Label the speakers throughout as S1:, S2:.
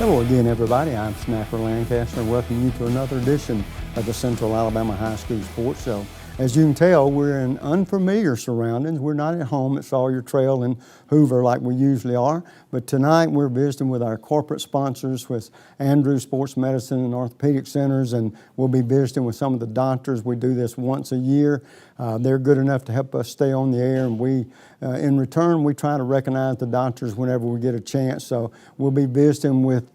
S1: Hello again, everybody. I'm Snapper Lancaster, and welcome you to another edition of the Central Alabama High School Sports Show. As you can tell, we're in unfamiliar surroundings. We're not at home at Sawyer Trail in Hoover like we usually are, but tonight we're visiting with our corporate sponsors with Andrews Sports Medicine and Orthopedic Centers, and we'll be visiting with some of the doctors. We do this once a year. They're good enough to help us stay on the air, and we, in return, we try to recognize the doctors whenever we get a chance. So we'll be visiting with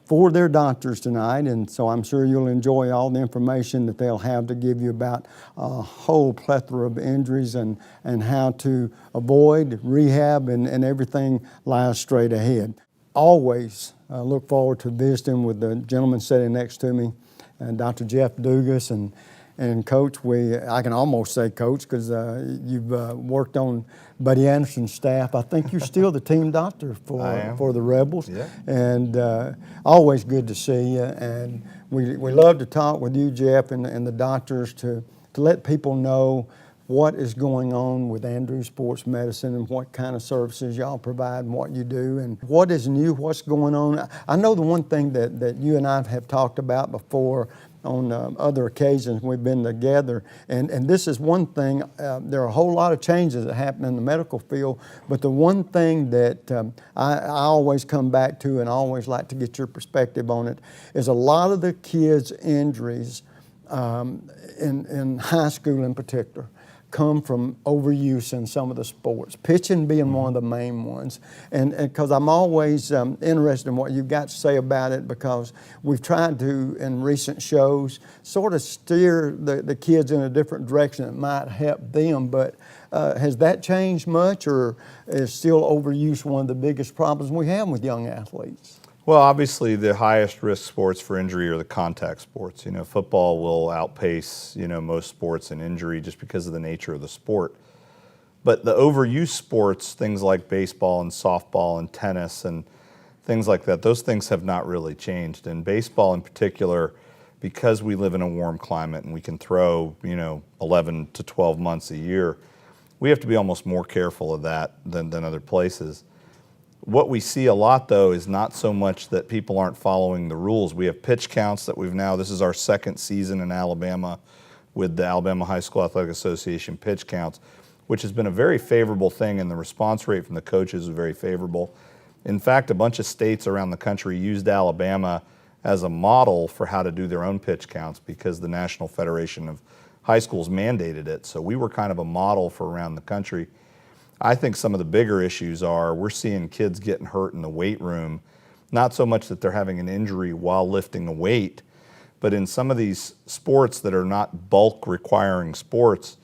S1: 4 of their doctors tonight, and so I'm sure you'll enjoy all the information that they'll have to give you about a whole plethora of injuries and how to avoid, rehab, and everything lies straight ahead. Always look forward to visiting with the gentleman sitting next to me, Dr. Jeff Dugas, and Coach, I can almost say Coach because you've worked on Buddy Anderson's staff. I think you're still the team doctor for the Rebels.
S2: Yeah.
S1: And always good to see you. And we love to talk with you, Jeff, and the doctors to let people know what is going on with Andrews Sports Medicine and what kind of services y'all provide and what you do and what is new, what's going on. I know the one thing that you and I have talked about before on other occasions we've been together, and this is one thing, there are a whole lot of changes that happen in the medical field, but the one thing that I always come back to and I always like to get your perspective on it is a lot of the kids' injuries in high school in particular come from overuse in some of the sports, pitching being one of the main ones. And because I'm always interested in what you've got to say about it, because we've tried to, in recent shows, sort of steer the kids in a different direction that might help them. But has that changed much, or is still overuse one of the biggest problems we have with young athletes?
S2: Well, obviously the highest risk sports for injury are the contact sports. Football will outpace, most sports in injury just because of the nature of the sport. But the overuse sports, things like baseball and softball and tennis and things like that, those things have not really changed. And baseball in particular, because we live in a warm climate and we can throw, 11 to 12 months a year, we have to be almost more careful of that than other places. What we see a lot, though, is not so much that people aren't following the rules. We have pitch counts that this is our second season in Alabama with the Alabama High School Athletic Association pitch counts, which has been a very favorable thing, and the response rate from the coaches is very favorable. In fact, a bunch of states around the country used Alabama as a model for how to do their own pitch counts because the National Federation of High Schools mandated it. So we were kind of a model for around the country. I think some of the bigger issues are we're seeing kids getting hurt in the weight room, not so much that they're having an injury while lifting a weight, but in some of these sports that are not bulk requiring sports,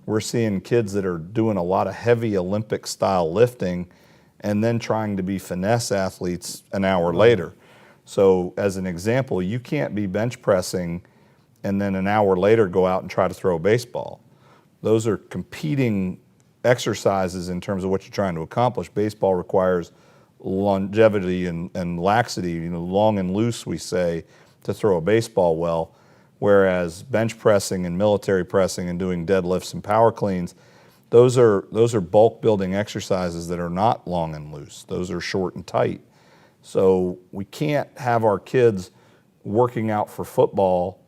S2: we're seeing kids that are doing a lot of heavy Olympic style lifting and then trying to be finesse athletes an hour later. So as an example, you can't be bench pressing and then an hour later go out and try to throw a baseball. Those are competing exercises in terms of what you're trying to accomplish. Baseball requires longevity and laxity, long and loose, we say, to throw a baseball well, whereas bench pressing and military pressing and doing deadlifts and power cleans, those are bulk building exercises that are not long and loose. Those are short and tight. So we can't have our kids working out for football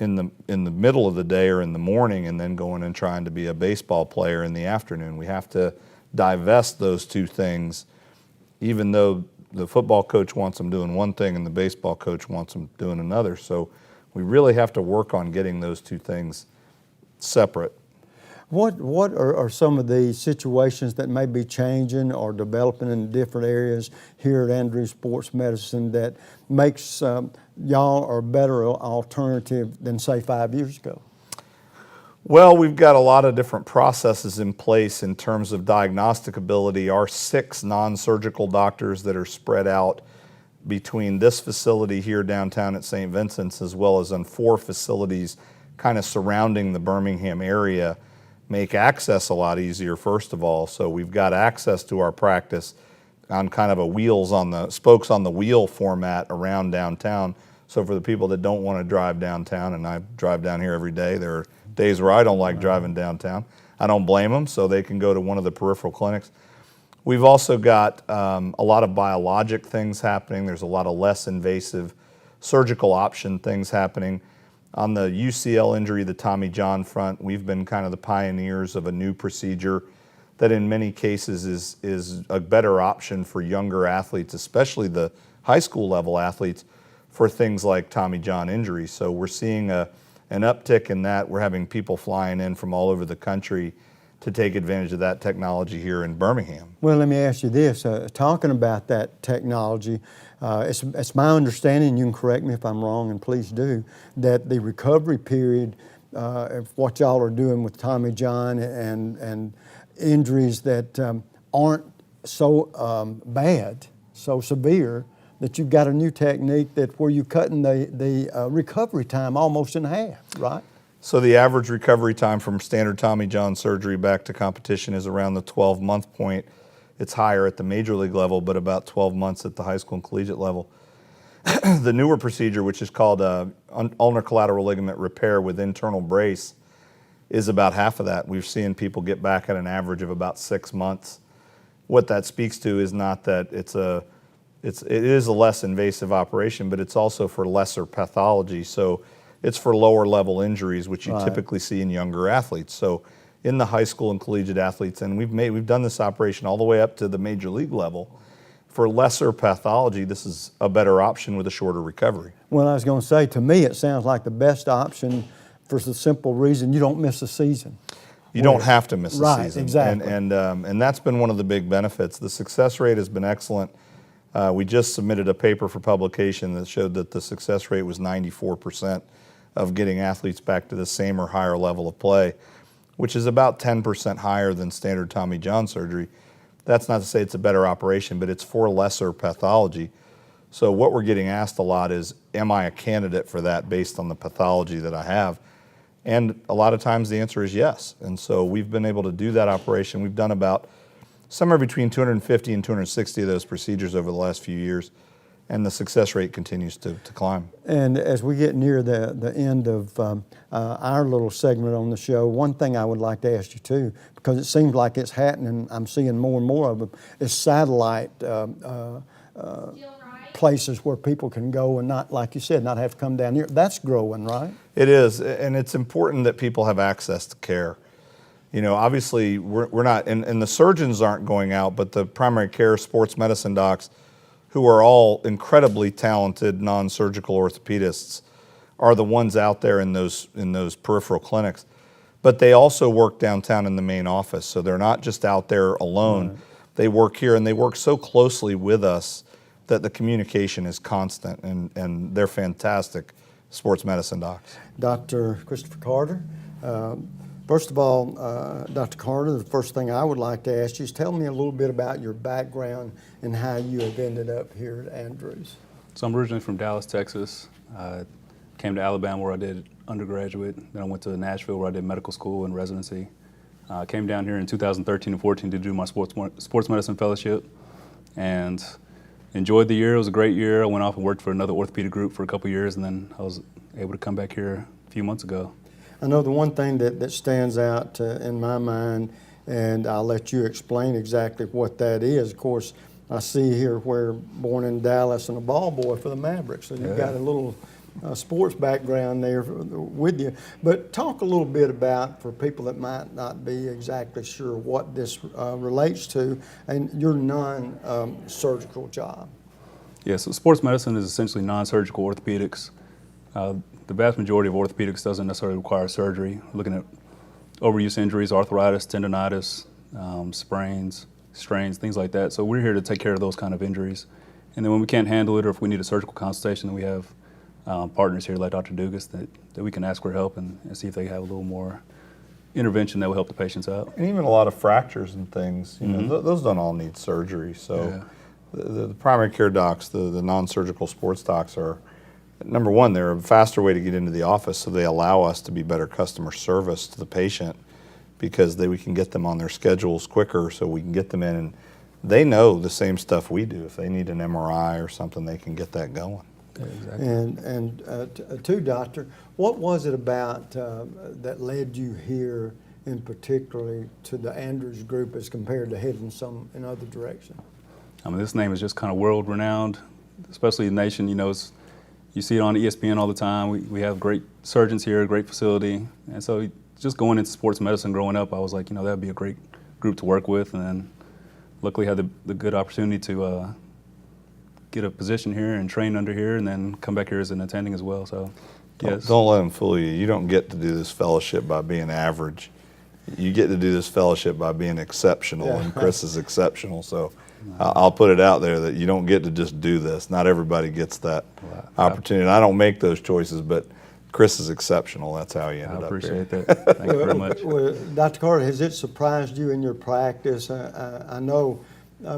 S2: in the middle of the day or in the morning and then going and trying to be a baseball player in the afternoon. We have to divest those two things, even though the football coach wants them doing one thing and the baseball coach wants them doing another. So we really have to work on getting those two things separate.
S1: What are some of the situations that may be changing or developing in different areas here at Andrews Sports Medicine that makes y'all a better alternative than, say, 5 years ago?
S2: Well, we've got a lot of different processes in place in terms of diagnostic ability. Our 6 non-surgical doctors that are spread out between this facility here downtown at St. Vincent's as well as on 4 facilities kind of surrounding the Birmingham area make access a lot easier, first of all. So we've got access to our practice on kind of a spokes on the wheel format around downtown. So for the people that don't want to drive downtown, and I drive down here every day, there are days where I don't like driving downtown. I don't blame them, so they can go to one of the peripheral clinics. We've also got a lot of biologic things happening. There's a lot of less invasive surgical option things happening. On the UCL injury, the Tommy John front, we've been kind of the pioneers of a new procedure that in many cases is a better option for younger athletes, especially the high school level athletes, for things like Tommy John injuries. So we're seeing an uptick in that. We're having people flying in from all over the country to take advantage of that technology here in Birmingham.
S1: Well, let me ask you this. Talking about that technology, it's my understanding, you can correct me if I'm wrong, and please do, that the recovery period of what y'all are doing with Tommy John and injuries that aren't so bad, so severe, that you've got a new technique that where you're cutting the recovery time almost in half, right?
S2: So the average recovery time from standard Tommy John surgery back to competition is around the 12-month point. It's higher at the major league level, but about 12 months at the high school and collegiate level. The newer procedure, which is called ulnar collateral ligament repair with internal brace, is about half of that. We've seen people get back at an average of about 6 months. What that speaks to is not that it is a less invasive operation, but it's also for lesser pathology. So it's for lower level injuries, which you typically see in younger athletes. So in the high school and collegiate athletes, and we've done this operation all the way up to the major league level. For lesser pathology, this is a better option with a shorter recovery.
S1: Well, I was going to say, to me, it sounds like the best option for the simple reason you don't miss a season.
S2: You don't have to miss a
S1: Right,
S2: season.
S1: exactly.
S2: And that's been one of the big benefits. The success rate has been excellent. We just submitted a paper for publication that showed that the success rate was 94% of getting athletes back to the same or higher level of play, which is about 10% higher than standard Tommy John surgery. That's not to say it's a better operation, but it's for lesser pathology. So what we're getting asked a lot is, am I a candidate for that based on the pathology that I have? And a lot of times the answer is yes. And so we've been able to do that operation. We've done about somewhere between 250 and 260 of those procedures over the last few years, and the success rate continues to climb.
S1: And as we get near the end of our little segment on the show, one thing I would like to ask you too, because it seems like it's happening, I'm seeing more and more of them, is satellite places where people can go and not, like you said, not have to come down here. That's growing, right?
S2: It is, and it's important that people have access to care. You know, obviously we're not, and the surgeons aren't going out, but the primary care sports medicine docs, who are all incredibly talented non-surgical orthopedists, are the ones out there in those peripheral clinics. But they also work downtown in the main office, so they're not just out there alone. Right. They work here, and they work so closely with us that the communication is constant, and they're fantastic sports medicine docs.
S1: Dr. Christopher Carter, first of all, Dr. Carter, the first thing I would like to ask you is tell me a little bit about your background and how you have ended up here at Andrews.
S3: So I'm originally from Dallas, Texas. Came to Alabama where I did undergraduate. Then I went to Nashville where I did medical school and residency. Came down here in 2013 and 14 to do my sports medicine fellowship, and enjoyed the year. It was a great year. I went off and worked for another orthopedic group for a couple years, and then I was able to come back here a few months ago.
S1: I know the one thing that stands out in my mind, and I'll let you explain exactly what that is. Of course, I see here where born in Dallas and a ball boy for the Mavericks, so you've got a little sports background there with you. But talk a little bit about, for people that might not be exactly sure what this relates to, and your non-surgical job.
S3: Yeah, so sports medicine is essentially non-surgical orthopedics. The vast majority of orthopedics doesn't necessarily require surgery. We're looking at overuse injuries, arthritis, tendonitis, sprains, strains, things like that. So we're here to take care of those kind of injuries. And then when we can't handle it, or if we need a surgical consultation, then we have partners here like Dr. Dugas that we can ask for help and see if they have a little more intervention that will help the patients out.
S2: And even a lot of fractures and things, you know, those don't all need surgery. So the primary care docs, the non-surgical sports docs are, number one, they're a faster way to get into the office, so they allow us to be better customer service to the patient because we can get them on their schedules quicker, so we can get them in, and they know the same stuff we do. If they need an MRI or something, they can get that going.
S3: Yeah, exactly.
S1: And to Doctor, what was it about that led you here in particularly to the Andrews group as compared to heading some in other direction?
S3: I mean, this name is just kind of world renowned, especially the nation. You know, you see it on ESPN all the time. We have great surgeons here, great facility. And so just going into sports medicine growing up, I was like, you know, that'd be a great group to work with. And then luckily had the good opportunity to get a position here and train under here and then come back here as an attending as well. So, yes.
S2: Don't let them fool you. You don't get to do this fellowship by being average. You get to do this fellowship by being exceptional,
S1: Yeah.
S2: and Chris is exceptional. So I'll put it out there that you don't get to just do this. Not everybody gets that opportunity. And I don't make those choices, but Chris is exceptional. That's how he ended
S3: I
S2: up here.
S3: appreciate that. Thank you very much.
S1: Well, Dr. Carter, has it surprised you in your practice? I know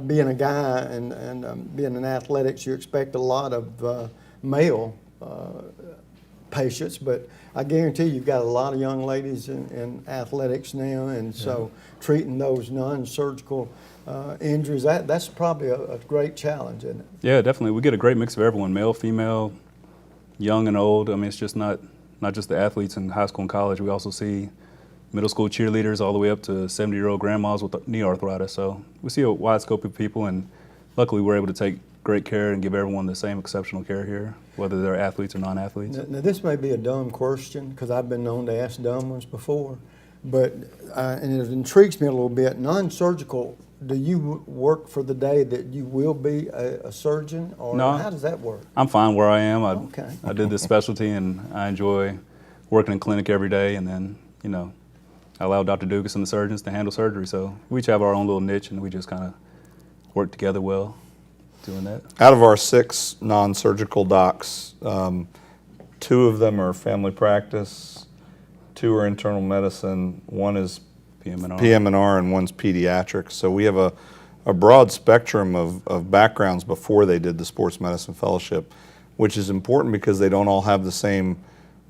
S1: being a guy and being in athletics, you expect a lot of male patients, but I guarantee you've got a lot of young ladies in athletics now, and so treating those non-surgical injuries, that's probably a great challenge, isn't it?
S3: Yeah, definitely. We get a great mix of everyone, male, female, young and old. I mean, it's just not just the athletes in high school and college. We also see middle school cheerleaders all the way up to 70-year-old grandmas with knee arthritis. So we see a wide scope of people, and luckily we're able to take great care and give everyone the same exceptional care here, whether they're athletes or non-athletes.
S1: Now this may be a dumb question, because I've been known to ask dumb ones before, but, and it intrigues me a little bit, non-surgical, do you work for the day that you will be a surgeon, or
S3: No.
S1: how does that work?
S3: I'm fine where I am.
S1: Okay.
S3: I did this specialty, and I enjoy working in clinic every day, and then, you know, I allow Dr. Dugas and the surgeons to handle surgery. So we each have our own little niche, and we just kind of work together well doing that.
S2: Out of our 6 non-surgical docs, 2 of them are family practice, 2 are internal medicine, 1 is
S3: PM&R.
S2: PM&R, and 1's pediatrics. So we have a broad spectrum of backgrounds before they did the sports medicine fellowship, which is important because they don't all have the same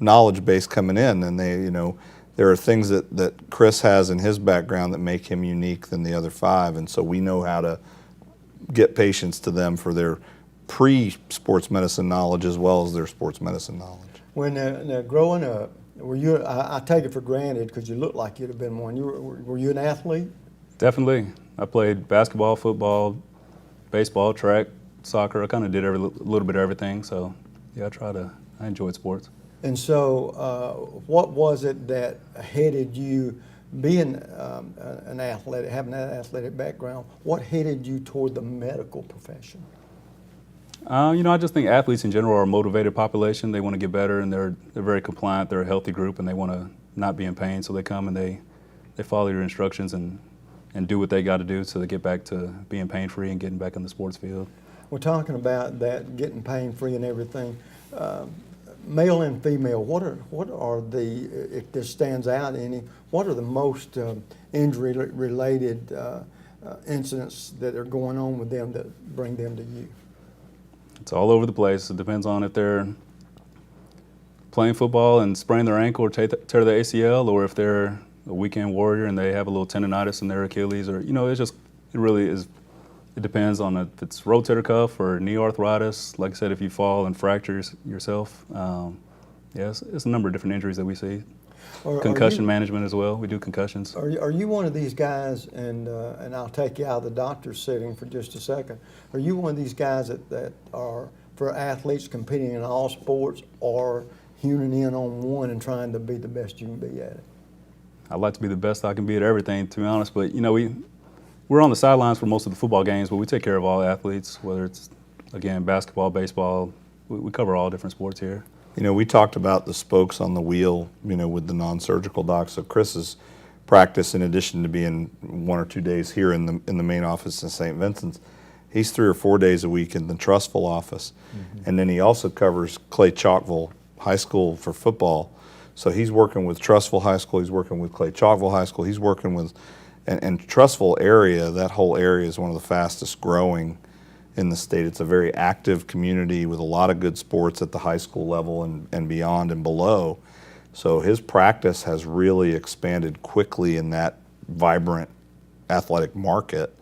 S2: knowledge base coming in, and they, you know, there are things that Chris has in his background that make him unique than the other 5, and so we know how to get patients to them for their pre-sports medicine knowledge as well as their sports medicine knowledge.
S1: When now growing up, were you? I take it for granted because you look like you'd have been one. Were you an athlete?
S3: Definitely. I played basketball, football, baseball, track, soccer. I kind of did a little bit of everything. So, yeah, I enjoyed sports.
S1: And so, what was it that headed you, being an athlete, having that athletic background, what headed you toward the medical profession?
S3: You know, I just think athletes in general are a motivated population. They want to get better, and they're very compliant. They're a healthy group, and they want to not be in pain. So they come and they follow your instructions and do what they got to do so they get back to being pain-free and getting back in the sports field.
S1: We're talking about that, getting pain-free and everything. Male and female, what are the, if this stands out any, what are the most injury-related incidents that are going on with them that bring them to you?
S3: It's all over the place. It depends on if they're playing football and sprain their ankle or tear their ACL, or if they're a weekend warrior and they have a little tendonitis in their Achilles, or, you know, it really is, it depends on if it's rotator cuff or knee arthritis. Like I said, if you fall and fracture yourself, it's a number of different injuries that we see. Concussion management as well. We do concussions.
S1: Are you one of these guys, and I'll take you out of the doctor's setting for just a second, are you one of these guys that are for athletes competing in all sports, or honing in on one and trying to be the best you can be at it?
S3: I'd like to be the best I can be at everything, to be honest, but, you know, we're on the sidelines for most of the football games, but we take care of all athletes, whether it's, again, basketball, baseball. We cover all different sports here.
S2: You know, we talked about the spokes on the wheel, you know, with the non-surgical docs. So Chris's practice, in addition to being 1 or 2 days here in the main office in St. Vincent's, he's 3 or 4 days a week in the Trussville office. Mm-hmm. And then he also covers Clay Chalkville High School for football. So he's working with Trussville High School, he's working with Clay Chalkville High School, he's working with, and Trussville area, that whole area is one of the fastest growing in the state. It's a very active community with a lot of good sports at the high school level and beyond and below. So his practice has really expanded quickly in that vibrant athletic market,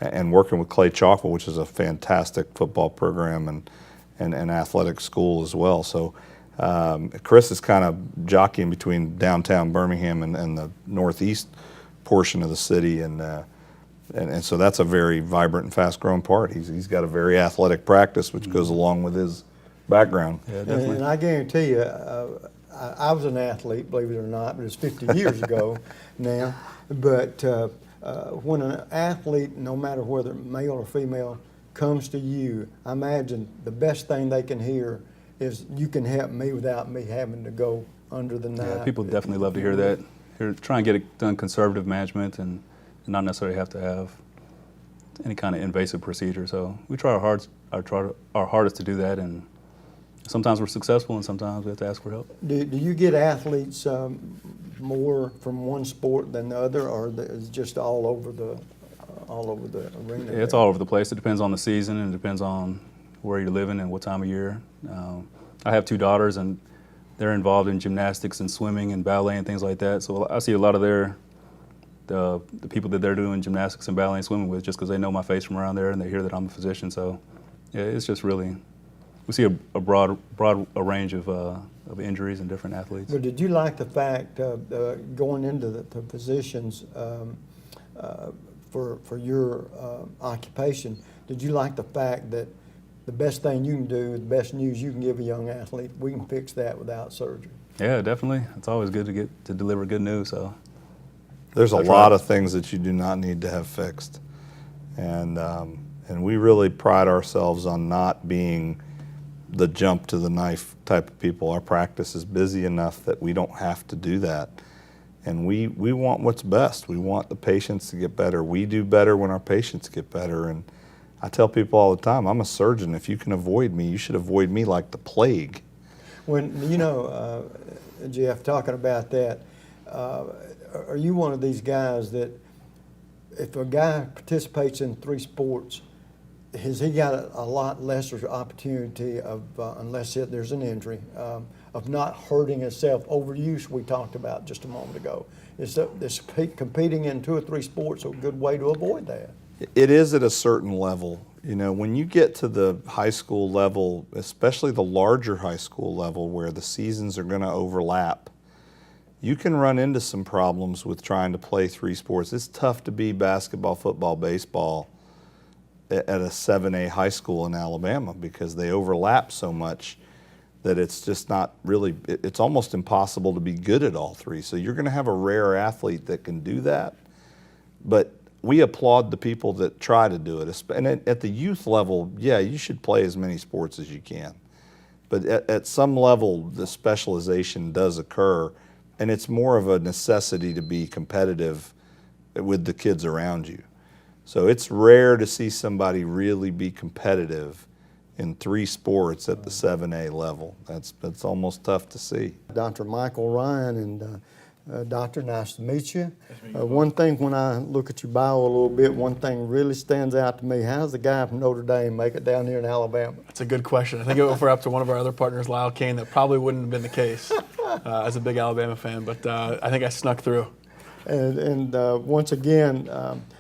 S2: and working with Clay Chalkville, which is a fantastic football program and athletic school as well. So Chris is kind of jockeying between downtown Birmingham and the northeast portion of the city, and so that's a very vibrant and fast-growing part. He's got a very athletic practice, which goes along with his background.
S3: Yeah, definitely.
S1: And I guarantee you, I was an athlete, believe it or not, but it's 50 years ago now. But when an athlete, no matter whether male or female, comes to you, I imagine the best thing they can hear is you can help me without me having to go under the knife.
S3: Yeah, people definitely love to hear that. Try and get it done conservative management and not necessarily have to have any kind of invasive procedure. So we try our hardest to do that, and sometimes we're successful and sometimes we have to ask for help.
S1: Do you get athletes more from one sport than the other, or is it just all over the arena?
S3: Yeah, it's all over the place. It depends on the season and it depends on where you're living and what time of year. I have 2 daughters, and they're involved in gymnastics and swimming and ballet and things like that. So I see a lot of the people that they're doing gymnastics and ballet and swimming with just because they know my face from around there and they hear that I'm a physician. So yeah, it's just really, we see a broad range of injuries and different athletes.
S1: But did you like the fact going into the positions for your occupation? Did you like the fact that the best thing you can do, the best news you can give a young athlete, we can fix that without surgery?
S3: Yeah, definitely. It's always good to deliver good news. So
S2: There's a
S3: That's
S2: lot
S3: right.
S2: of things that you do not need to have fixed, and we really pride ourselves on not being the jump to the knife type of people. Our practice is busy enough that we don't have to do that, and we want what's best. We want the patients to get better. We do better when our patients get better, and I tell people all the time, I'm a surgeon. If you can avoid me, you should avoid me like the plague.
S1: When, Jeff, talking about that, are you one of these guys that if a guy participates in 3 sports, has he got a lot lesser opportunity of, unless there's an injury, of not hurting himself? Overuse we talked about just a moment ago. Is competing in 2 or 3 sports a good way to avoid that?
S2: It is at a certain level. You know, when you get to the high school level, especially the larger high school level where the seasons are going to overlap, you can run into some problems with trying to play 3 sports. It's tough to be basketball, football, baseball at a 7A high school in Alabama because they overlap so much that it's just not really, it's almost impossible to be good at all 3. So you're going to have a rare athlete that can do that. But we applaud the people that try to do it. And at the youth level, yeah, you should play as many sports as you can. But at some level, the specialization does occur, and it's more of a necessity to be competitive with the kids around you. So it's rare to see somebody really be competitive in 3 sports at the 7A level. That's almost tough to see.
S1: Dr. Michael Ryan, and Doctor, nice to meet you. One thing when I look at your bio a little bit, one thing really stands out to me. How's the guy from Notre Dame make it down here in Alabama?
S4: That's a good question. I think if we're up to one of our other partners, Lyle Kane, that probably wouldn't have been the case as a big Alabama fan, but I think I snuck through.
S1: And once again,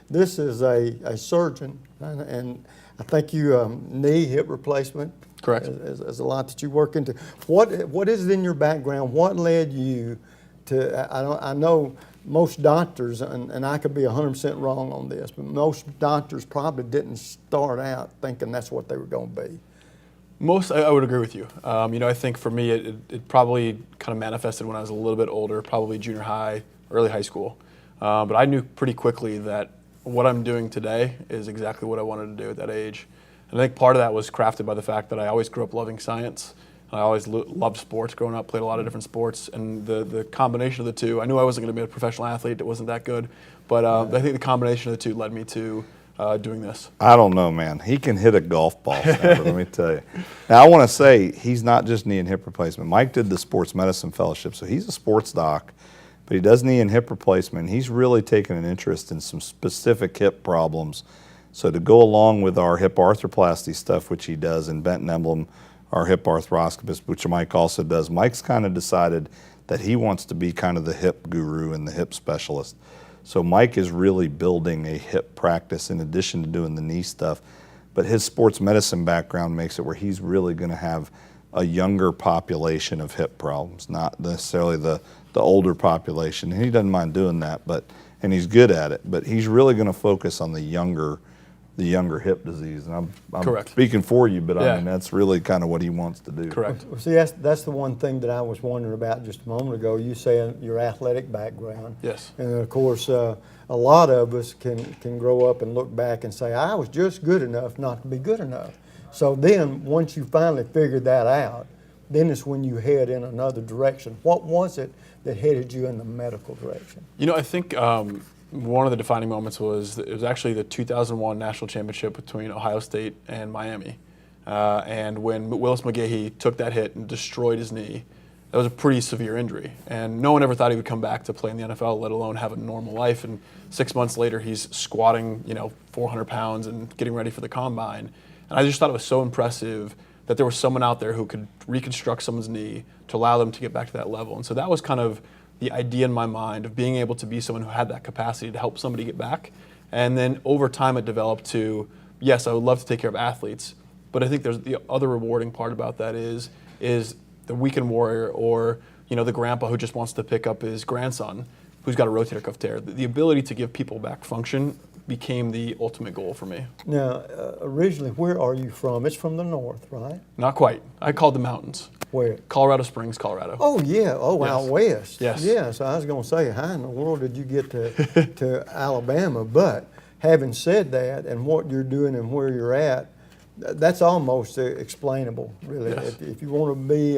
S1: this is a surgeon, and I think you knee, hip replacement.
S4: Correct.
S1: Is a lot that you work into. What is it in your background? What led you to, I know most doctors, and I could be 100% wrong on this, but most doctors probably didn't start out thinking that's what they were going to be.
S4: I would agree with you. I think for me, it probably kind of manifested when I was a little bit older, probably junior high, early high school. But I knew pretty quickly that what I'm doing today is exactly what I wanted to do at that age. And I think part of that was crafted by the fact that I always grew up loving science. I always loved sports growing up, played a lot of different sports, and the combination of the two, I knew I wasn't going to be a professional athlete, it wasn't that good, but I think the combination of the two led me to doing this.
S2: I don't know, man. He can hit a golf ball, Snapper, let me tell you. Now, I want to say he's not just knee and hip replacement. Mike did the sports medicine fellowship, so he's a sports doc, but he does knee and hip replacement. He's really taken an interest in some specific hip problems. So to go along with our hip arthroplasty stuff, which he does, and Benton Emblem, our hip arthroscopist, which Mike also does, Mike's kind of decided that he wants to be kind of the hip guru and the hip specialist. So Mike is really building a hip practice in addition to doing the knee stuff. But his sports medicine background makes it where he's really going to have a younger population of hip problems, not necessarily the older population. And he doesn't mind doing that, and he's good at it. But he's really going to focus on the younger hip disease. And I'm
S4: Correct.
S2: speaking for you, but
S4: Yeah.
S2: I mean that's really kind of what he wants to do.
S4: Correct.
S1: Well, see, that's the one thing that I was wondering about just a moment ago. You saying your athletic background.
S4: Yes.
S1: And of course, a lot of us can grow up and look back and say, I was just good enough not to be good enough. So then, once you finally figured that out, then it's when you head in another direction. What was it that headed you in the medical direction?
S4: You know, I think one of the defining moments was it was actually the 2001 national championship between Ohio State and Miami. And when Willis McGahee took that hit and destroyed his knee, that was a pretty severe injury. And no one ever thought he would come back to play in the NFL, let alone have a normal life. And 6 months later, he's squatting, 400 pounds and getting ready for the combine. And I just thought it was so impressive that there was someone out there who could reconstruct someone's knee to allow them to get back to that level. And so that was kind of the idea in my mind of being able to be someone who had that capacity to help somebody get back. And then over time it developed to, yes, I would love to take care of athletes, but I think there's the other rewarding part about that is the weekend warrior or the grandpa who just wants to pick up his grandson who's got a rotator cuff tear. The ability to give people back function became the ultimate goal for me.
S1: Now, originally, where are you from? It's from the north, right?
S4: Not quite. I called the mountains.
S1: Where?
S4: Colorado Springs, Colorado.
S1: Oh, yeah. Oh,
S4: Yes.
S1: out west.
S4: Yes.
S1: Yes. I was going to say, how in the world did you get to Alabama? But having said that, and what you're doing and where you're at, that's almost explainable, really.
S4: Yes.
S1: If you want to be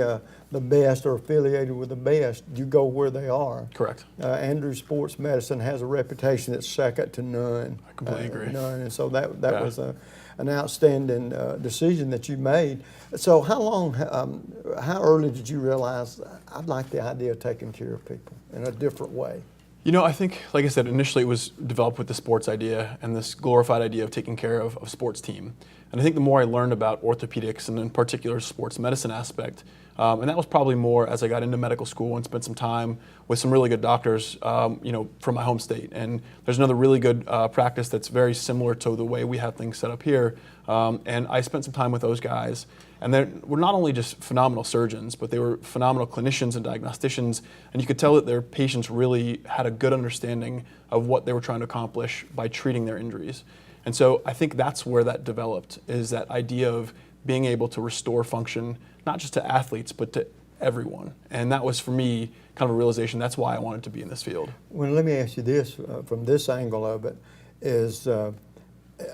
S1: the best or affiliated with the best, you go where they are.
S4: Correct.
S1: Andrews Sports Medicine has a reputation that's second to none.
S4: I completely agree.
S1: None, and so that
S4: Yeah.
S1: was an outstanding decision that you made. So how early did you realize I'd like the idea of taking care of people in a different way?
S4: I think, like I said, initially it was developed with the sports idea and this glorified idea of taking care of a sports team. And I think the more I learned about orthopedics and in particular sports medicine aspect, and that was probably more as I got into medical school and spent some time with some really good doctors, from my home state. And there's another really good practice that's very similar to the way we have things set up here. And I spent some time with those guys. And they were not only just phenomenal surgeons, but they were phenomenal clinicians and diagnosticians. And you could tell that their patients really had a good understanding of what they were trying to accomplish by treating their injuries. And so I think that's where that developed, is that idea of being able to restore function, not just to athletes, but to everyone. And that was, for me, kind of a realization. That's why I wanted to be in this field.
S1: Well, let me ask you this, from this angle of it, is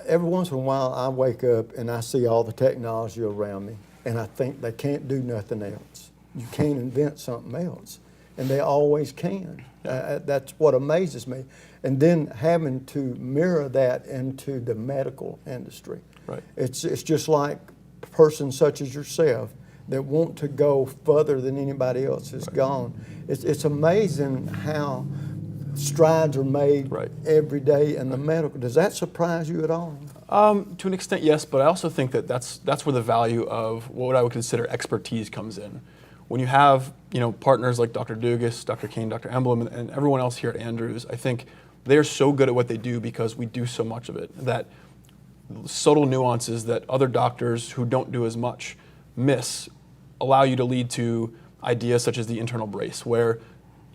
S1: every once in a while I wake up and I see all the technology around me, and I think they can't do nothing else. You can't invent something else. And they always can. That's what amazes me. And then having to mirror that into the medical industry.
S4: Right.
S1: It's just like persons such as yourself that want to go further than anybody else has gone. It's amazing how strides are made
S4: Right.
S1: every day in the medical. Does that surprise you at all?
S4: To an extent, yes, but I also think that that's where the value of what I would consider expertise comes in. When you have partners like Dr. Dugas, Dr. Kane, Dr. Emblem, and everyone else here at Andrews, I think they're so good at what they do because we do so much of it, that subtle nuances that other doctors who don't do as much miss allow you to lead to ideas such as the internal brace, where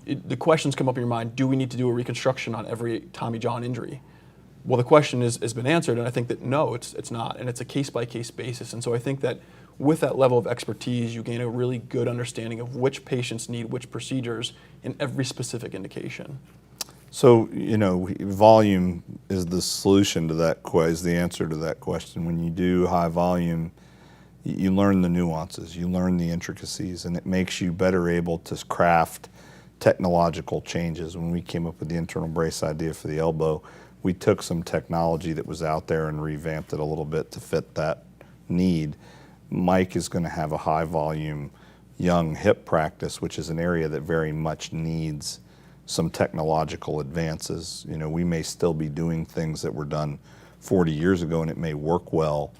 S4: the questions come up in your mind: do we need to do a reconstruction on every Tommy John injury? Well, the question has been answered, and I think that no, it's not, and it's a case-by-case basis. And so I think that with that level of expertise, you gain a really good understanding of which patients need which procedures in every specific indication.
S2: So, volume is the solution to that is the answer to that question. When you do high volume, you learn the nuances, you learn the intricacies, and it makes you better able to craft technological changes. When we came up with the internal brace idea for the elbow, we took some technology that was out there and revamped it a little bit to fit that need. Mike is going to have a high volume young hip practice, which is an area that very much needs some technological advances. We may still be doing things that were done 40 years ago and it may work well,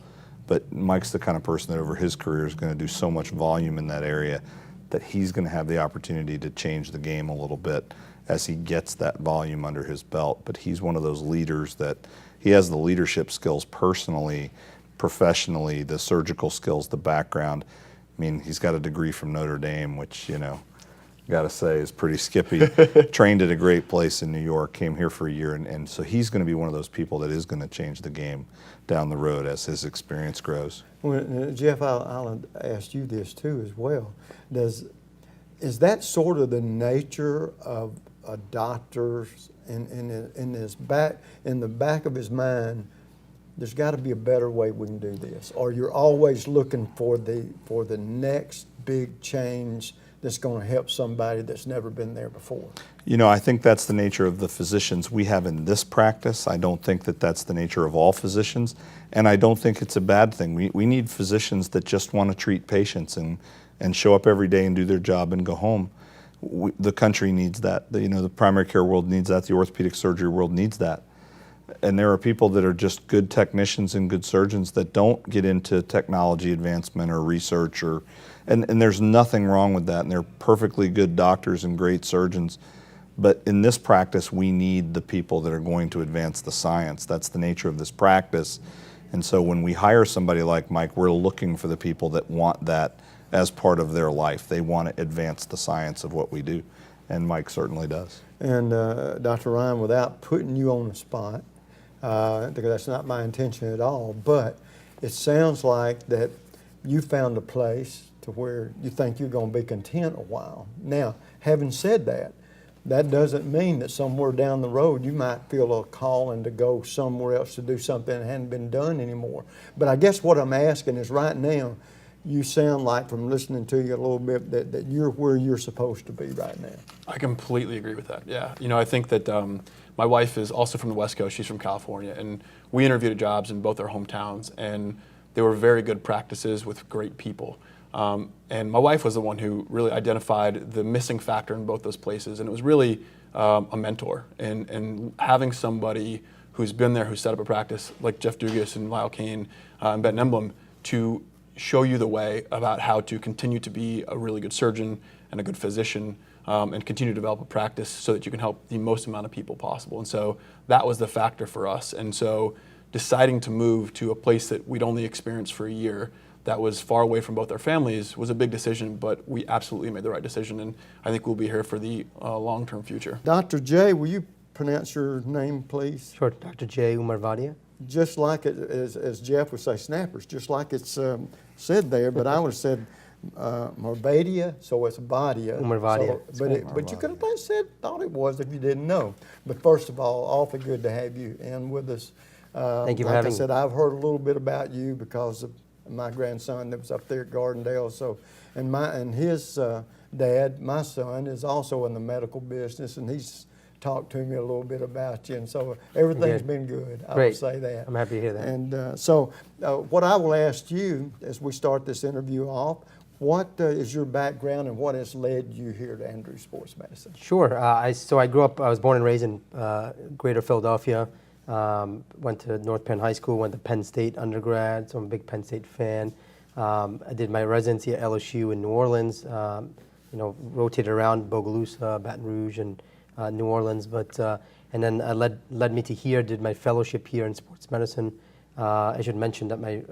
S2: but Mike's the kind of person that over his career is going to do so much volume in that area that he's going to have the opportunity to change the game a little bit as he gets that volume under his belt. But he's one of those leaders that he has the leadership skills personally, professionally, the surgical skills, the background. mean, he's got a degree from Notre Dame, which, got to say is pretty skippy. Trained at a great place in New York, came here for a year, and so he's going to be one of those people that is going to change the game down the road as his experience grows.
S1: Well, Jeff, I'll ask you this too as well. Is that sort of the nature of a doctor in the back of his mind? There's got to be a better way we can do this, or you're always looking for the next big change that's going to help somebody that's never been there before.
S2: I think that's the nature of the physicians we have in this practice. I don't think that that's the nature of all physicians, and I don't think it's a bad thing. We need physicians that just want to treat patients and show up every day and do their job and go home. The country needs that. The primary care world needs that. The orthopedic surgery world needs that. And there are people that are just good technicians and good surgeons that don't get into technology advancement or research, and there's nothing wrong with that, and they're perfectly good doctors and great surgeons. But in this practice, we need the people that are going to advance the science. That's the nature of this practice. And so when we hire somebody like Mike, we're looking for the people that want that as part of their life. They want to advance the science of what we do, and Mike certainly does.
S1: And Dr. Ryan, without putting you on the spot, because that's not my intention at all, but it sounds like that you found a place to where you think you're going to be content a while. Now, having said that, that doesn't mean that somewhere down the road you might feel a calling to go somewhere else to do something that hadn't been done anymore. But I guess what I'm asking is, right now, you sound like, from listening to you a little bit, that you're where you're supposed to be right now.
S4: I completely agree with that. Yeah, I think that my wife is also from the West Coast. She's from California, and we interviewed at jobs in both our hometowns, and they were very good practices with great people. And my wife was the one who really identified the missing factor in both those places, and it was really a mentor and having somebody who's been there, who set up a practice like Jeff Dugas and Lyle Kane and Benton Emblem to show you the way about how to continue to be a really good surgeon and a good physician, and continue to develop a practice so that you can help the most amount of people possible. And so that was the factor for us. And so deciding to move to a place that we'd only experienced for a year, that was far away from both our families, was a big decision, but we absolutely made the right decision, and I think we'll be here for the long-term future.
S1: Dr. J, will you pronounce your name, please?
S5: Sure, Dr. J. Umarvadia.
S1: Just like it, as Jeff would say, snappers, just like it's said there, but I would have said Marvadia, so it's Badia.
S5: Umarvadia.
S1: So, but you could have thought it was if you didn't know. But first of all, awfully good to have you in with us.
S5: Thank you for
S1: like
S5: having
S1: I said,
S5: me.
S1: I've heard a little bit about you because of my grandson that was up there at Gardendale. So, and his dad, my son, is also in the medical business, and he's talked to me a little bit about you, and so everything's been good. I would say that.
S5: I'm happy to hear that.
S1: And so what I will ask you as we start this interview off, what is your background and what has led you here to Andrews Sports Medicine?
S5: Sure. I grew up, I was born and raised in Greater Philadelphia. Went to North Penn High School, went to Penn State undergrad, so I'm a big Penn State fan. I did my residency at LSU in New Orleans, rotated around Bogalusa, Baton Rouge, and New Orleans, and then led me to here, did my fellowship here in sports medicine. I should mention that my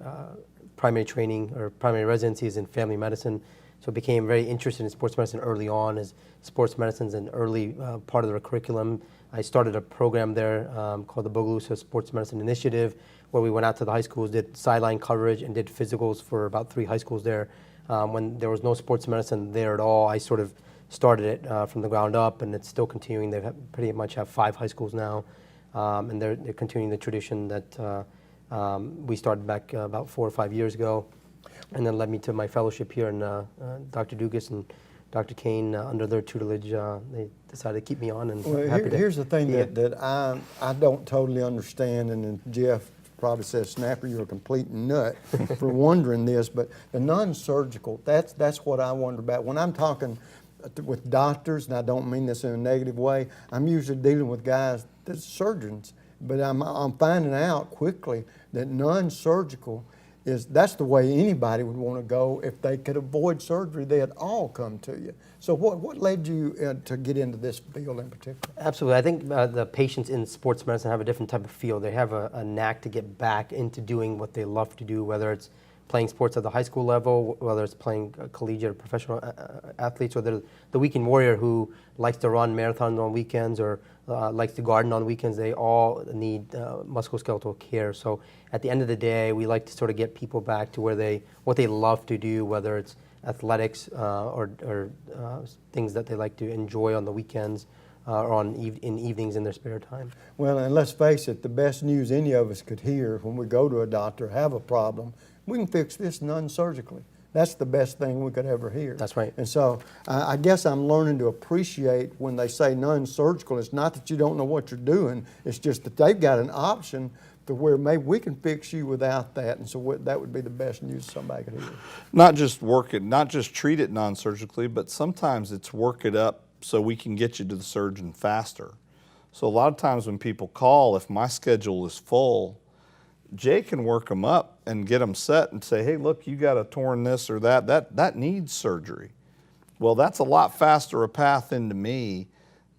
S5: primary training or primary residency is in family medicine, so I became very interested in sports medicine early on, as sports medicine is an early part of the curriculum. I started a program there called the Bogalusa Sports Medicine Initiative, where we went out to the high schools, did sideline coverage, and did physicals for about 3 high schools there. When there was no sports medicine there at all, I sort of started it from the ground up, and it's still continuing. They pretty much have 5 high schools now, and they're continuing the tradition that we started back about 4 or 5 years ago, and then led me to my fellowship here. And Dr. Dugas and Dr. Kane, under their tutelage, they decided to keep me on. And
S1: Here's the thing that I don't totally understand, and then Jeff probably says, Snapper, you're a complete nut for wondering this, but the non-surgical, that's what I wonder about. When I'm talking with doctors, and I don't mean this in a negative way, I'm usually dealing with guys that's surgeons, but I'm finding out quickly that non-surgical that's the way anybody would want to go. If they could avoid surgery, they'd all come to you. So what led you to get into this field in particular?
S5: Absolutely. I think the patients in sports medicine have a different type of feel. They have a knack to get back into doing what they love to do, whether it's playing sports at the high school level, whether it's playing collegiate or professional athletes, or the weekend warrior who likes to run marathons on weekends or likes to garden on weekends. They all need musculoskeletal care. So at the end of the day, we like to sort of get people back to what they love to do, whether it's athletics or things that they like to enjoy on the weekends or in evenings in their spare time.
S1: Well, and let's face it, the best news any of us could hear when we go to a doctor, have a problem, we can fix this non-surgically. That's the best thing we could ever hear.
S5: That's right.
S1: And so I guess I'm learning to appreciate when they say non-surgical. It's not that you don't know what you're doing. It's just that they've got an option to where maybe we can fix you without that. And so that would be the best news somebody could hear.
S2: Not just treat it non-surgically, but sometimes it's work it up so we can get you to the surgeon faster. So a lot of times when people call, if my schedule is full, Jay can work them up and get them set and say, hey, look, you got a torn this or that needs surgery. Well, that's a lot faster a path into me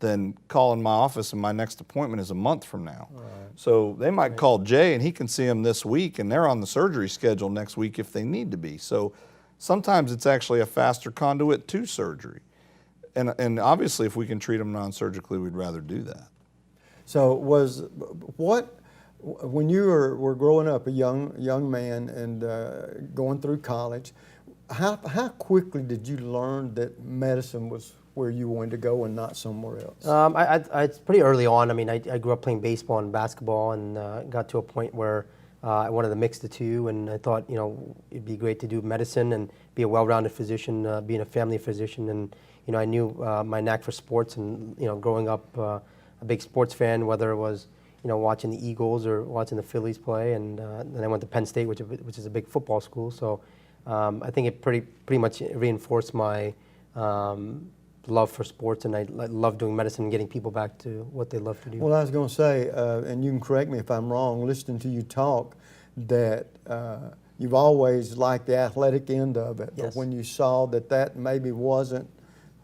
S2: than calling my office and my next appointment is a month from now. Right. So they might call Jay and he can see them this week and they're on the surgery schedule next week if they need to be. So sometimes it's actually a faster conduit to surgery. And obviously if we can treat them non-surgically, we'd rather do that.
S1: So when you were growing up, a young man and going through college, how quickly did you learn that medicine was where you wanted to go and not somewhere else?
S5: It's pretty early on. I mean, I grew up playing baseball and basketball, and got to a point where I wanted to mix the two, and I thought, it'd be great to do medicine and be a well-rounded physician, being a family physician, and I knew my knack for sports, and growing up a big sports fan, whether it was watching the Eagles or watching the Phillies play, and then I went to Penn State, which is a big football school. So I think it pretty much reinforced my love for sports, and I love doing medicine and getting people back to what they love to do.
S1: Well, I was going to say, and you can correct me if I'm wrong, listening to you talk, that you've always liked the athletic end of it.
S5: Yes.
S1: But when you saw that maybe wasn't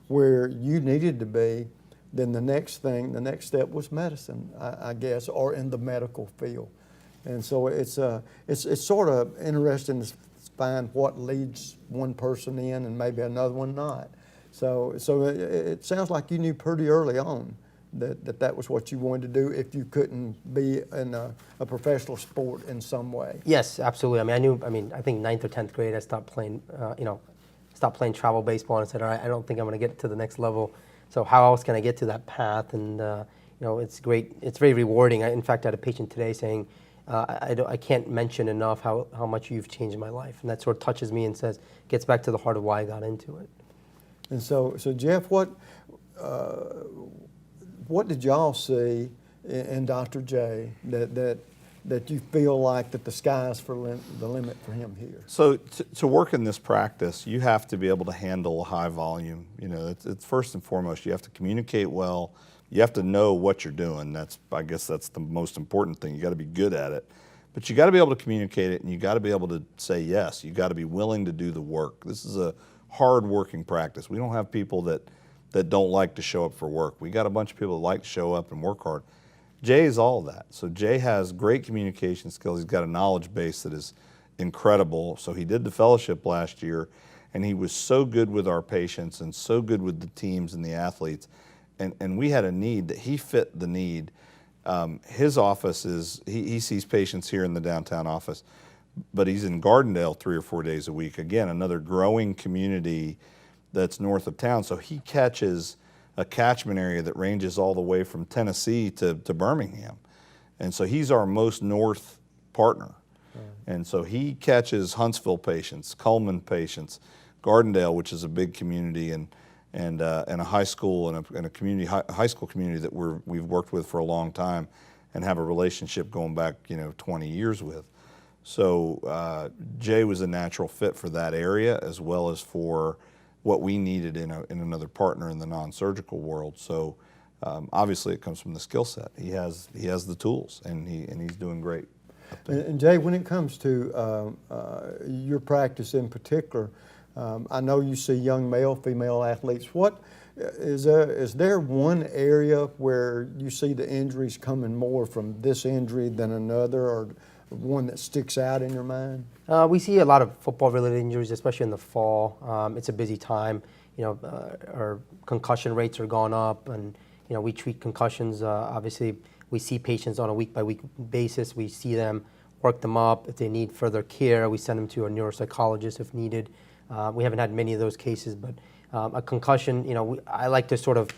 S1: where you needed to be, then the next step was medicine, I guess, or in the medical field. And so it's sort of interesting to find what leads one person in and maybe another one not. So it sounds like you knew pretty early on that was what you wanted to do if you couldn't be in a professional sport in some way.
S5: Yes, absolutely. I think 9th or 10th grade I stopped playing travel baseball, and said, all right, I don't think I'm going to get to the next level. So how else can I get to that path? And it's great. It's very rewarding. In fact, I had a patient today saying, I can't mention enough how much you've changed my life, and that sort of touches me and gets back to the heart of why I got into it.
S1: And so Jeff, what did y'all see in Dr. J that you feel like that the sky's the limit for him here?
S2: So to work in this practice, you have to be able to handle a high volume. It's first and foremost, you have to communicate well. You have to know what you're doing. I guess that's the most important thing. You got to be good at it. But you got to be able to communicate it, and you got to be able to say yes. You got to be willing to do the work. This is a hard working practice. We don't have people that don't like to show up for work. We got a bunch of people that like to show up and work hard. Jay is all of that. So Jay has great communication skills. He's got a knowledge base that is incredible. So he did the fellowship last year, and he was so good with our patients and so good with the teams and the athletes. And we had a need that he fit the need. His office he sees patients here in the downtown office, but he's in Gardendale 3 or 4 days a week. Again, another growing community that's north of town. So he catches a catchment area that ranges all the way from Tennessee to Birmingham. And so he's our most north partner. And so he catches Huntsville patients, Coleman patients, Gardendale, which is a big community, and a high school and a community high school community that we've worked with for a long time and have a relationship going back 20 years with. So Jay was a natural fit for that area as well as for what we needed in another partner in the non-surgical world. So obviously it comes from the skill set. He has the tools, and he's doing great.
S1: And Jay, when it comes to your practice in particular, I know you see young male, female athletes. What is there one area where you see the injuries coming more from this injury than another, one that sticks out in your mind?
S5: We see a lot of football-related injuries, especially in the fall. It's a busy time. Our concussion rates are gone up, and we treat concussions. Obviously, we see patients on a week-by-week basis. We see them, work them up. If they need further care, we send them to a neuropsychologist if needed. We haven't had many of those cases, but a concussion, I like to sort of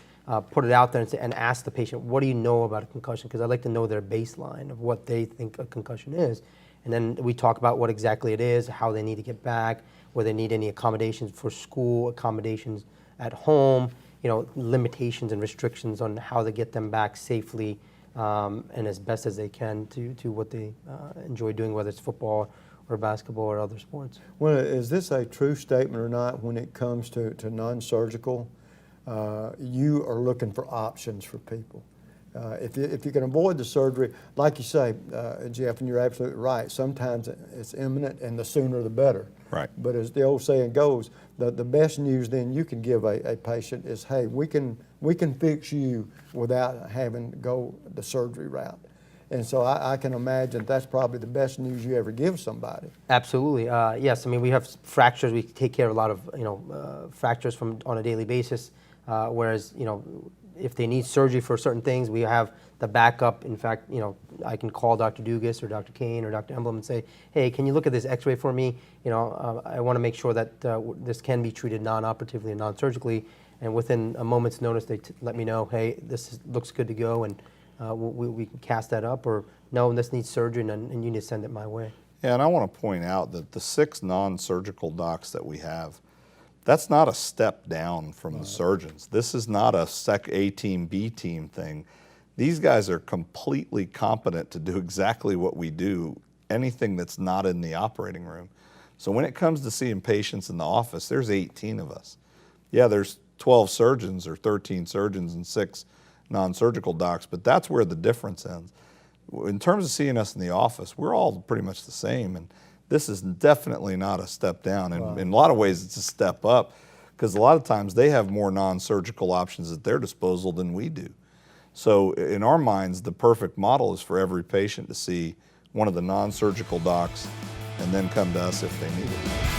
S5: put it out there and ask the patient, what do you know about a concussion? Because I like to know their baseline of what they think a concussion is. And then we talk about what exactly it is, how they need to get back, whether they need any accommodations for school, accommodations at home, limitations and restrictions on how to get them back safely and as best as they can to what they enjoy doing, whether it's football or basketball or other sports.
S1: Well, is this a true statement or not when it comes to non-surgical? You are looking for options for people. If you can avoid the surgery, like you say, Jeff, and you're absolutely right, sometimes it's imminent and the sooner the better.
S2: Right.
S1: But as the old saying goes, the best news then you can give a patient is, hey, we can fix you without having to go the surgery route. And so I can imagine that's probably the best news you ever give somebody.
S5: Absolutely. Yes, I mean, we have fractures. We take care of a lot of fractures on a daily basis, whereas, if they need surgery for certain things, we have the backup. In fact, I can call Dr. Dugas or Dr. Kane or Dr. Emblem and say, hey, can you look at this x-ray for me? I want to make sure that this can be treated non-operatively and non-surgically. And within a moment's notice, they let me know, hey, looks good to go, and we can cast that up, or no, this needs surgery, and you need to send it my way.
S2: Yeah, and I want to point out that the 6 non-surgical docs that we have, that's not a step down from the surgeons. This is not a A team, B team thing. These guys are completely competent to do exactly what we do, anything that's not in the operating room. So when it comes to seeing patients in the office, there's 18 of us. Yeah, there's 12 surgeons or 13 surgeons and 6 non-surgical docs, but that's where the difference ends. In terms of seeing us in the office, we're all pretty much the same, and this is definitely not a step down. And in a lot of ways, it's a step up, because a lot of times they have more non-surgical options at their disposal than we do. So in our minds, the perfect model is for every patient to see one of the non-surgical docs and then come to us if they need it.